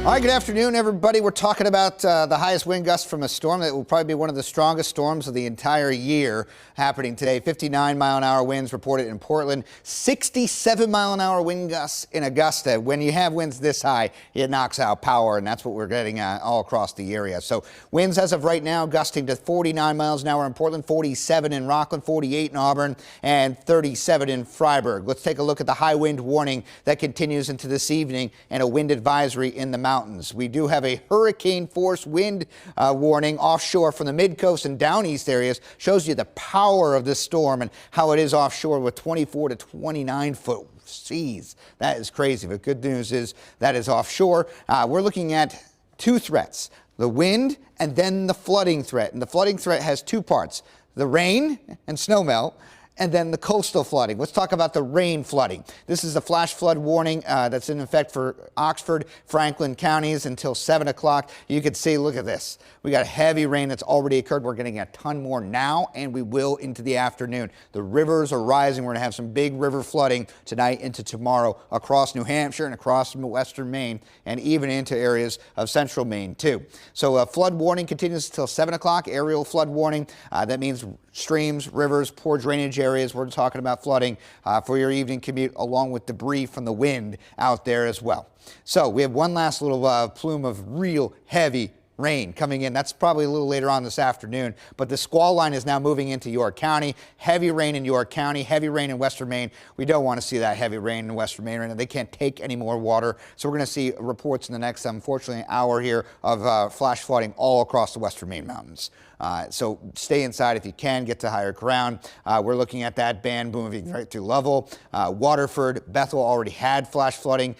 All right, good afternoon, everybody. We're talking about the highest wind gust from a storm that will probably be one of the strongest storms of the entire year happening today. 59-mile-an-hour winds reported in Portland, 67-mile-an-hour wind gusts in Augusta. When you have winds this high, it knocks out power, and that's what we're getting all across the area. So winds as of right now gusting to 49 miles an hour in Portland, 47 in Rockland, 48 in Auburn, and 37 in Freiburg. Let's take a look at the high wind warning that continues into this evening and a wind advisory in the mountains. We do have a hurricane force wind warning offshore from the mid-coast and down east areas. Shows you the power of this storm and how it is offshore with 24 to 29 foot seas. That is crazy, but good news is that is offshore. We're looking at two threats, the wind and then the flooding threat. And the flooding threat has two parts, the rain and snowmelt, and then the coastal flooding. Let's talk about the rain flooding. This is a flash flood warning that's in effect for Oxford, Franklin counties until 7 o'clock. You can see, look at this. We got heavy rain that's already occurred. We're getting a ton more now, and we will into the afternoon. The rivers are rising. We're going to have some big river flooding tonight into tomorrow across New Hampshire and across western Maine and even into areas of central Maine, too. So a flood warning continues until 7 o'clock, aerial flood warning. That means streams, rivers, poor drainage areas. We're talking about flooding for your evening commute, along with debris from the wind out there as well. So we have one last little plume of real heavy rain coming in. That's probably a little later on this afternoon, but the squall line is now moving into York County. Heavy rain in York County, heavy rain in western Maine. We don't want to see that heavy rain in western Maine right now. They can't take any more water. So we're going to see reports in the next, unfortunately, hour here of flash flooding all across the western Maine mountains. So stay inside if you can, get to higher ground. We're looking at that band moving right through Lovell. Waterford, Bethel already had flash flooding.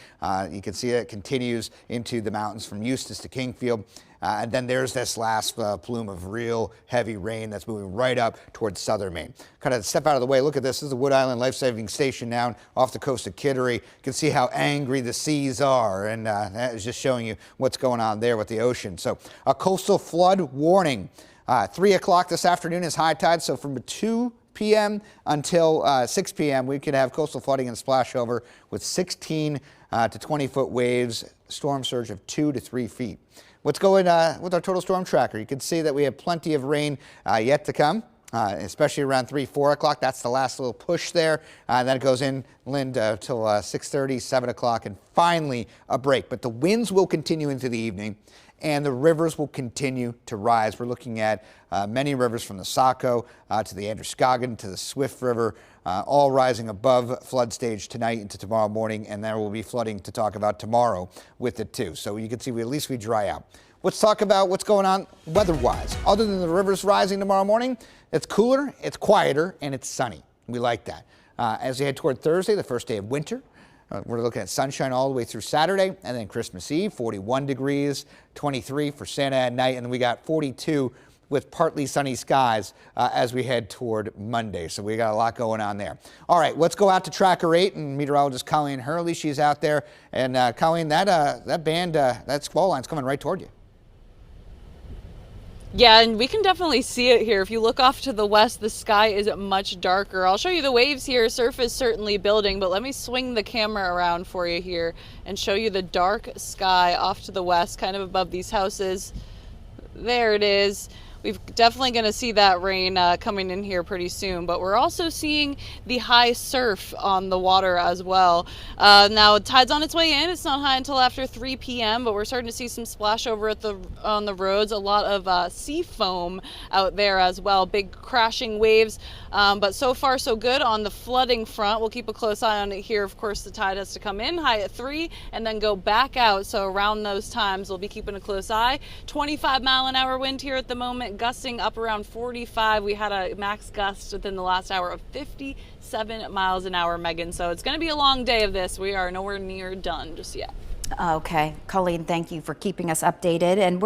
You can see it continues into the mountains from Eustis to Kingfield. And then there's this last plume of real heavy rain that's moving right up towards southern Maine. Kind of step out of the way. Look at this. This is the Wood Island Life Saving Station down off the coast of Kittery. You can see how angry the seas are, and that is just showing you what's going on there with the ocean. So a coastal flood warning. 3 o'clock this afternoon is high tide, so from 2 p.m. until 6 p.m. we could have coastal flooding and splash over with 16 to 20 foot waves, storm surge of 2 to 3 feet. What's going with our total storm tracker? You can see that we have plenty of rain yet to come, especially around 3, 4 o'clock. That's the last little push there. Then it goes inland till 6:30, 7 o'clock, and finally a break. But the winds will continue into the evening, and the rivers will continue to rise. We're looking at many rivers from the Saco to the Androscoggin to the Swift River, all rising above flood stage tonight into tomorrow morning, and there will be flooding to talk about tomorrow with it too. So you can see at least we dry out. Let's talk about what's going on weather-wise. Other than the rivers rising tomorrow morning, it's cooler, it's quieter, and it's sunny. We like that. As we head toward Thursday, the first day of winter, we're looking at sunshine all the way through Saturday, and then Christmas Eve, 41 degrees, 23 for Santa at night, and then we got 42 with partly sunny skies as we head toward Monday. So we got a lot going on there. All right, let's go out to Tracker 8 and meteorologist Colleen Hurley. She's out there, and Colleen, that band, that squall line's coming right toward you. Yeah, and we can definitely see it here. If you look off to the west, the sky is much darker. I'll show you the waves here. Surf is certainly building, but let me swing the camera around for you here and show you the dark sky off to the west, kind of above these houses. There it is. We're definitely going to see that rain coming in here pretty soon, but we're also seeing the high surf on the water as well. Now, tide's on its way in. It's not high until after 3 p.m., but we're starting to see some splash over on the roads. A lot of sea foam out there as well, big crashing waves, but so far so good on the flooding front. We'll keep a close eye on it here. Of course, the tide has to come in high at 3 and then go back out, so around those times we'll be keeping a close eye. 25-mile-an-hour wind here at the moment, gusting up around 45. We had a max gust within the last hour of 57 miles an hour, Megan. So it's going to be a long day of this. We are nowhere near done just yet. Okay, Colleen, thank you for keeping us updated. And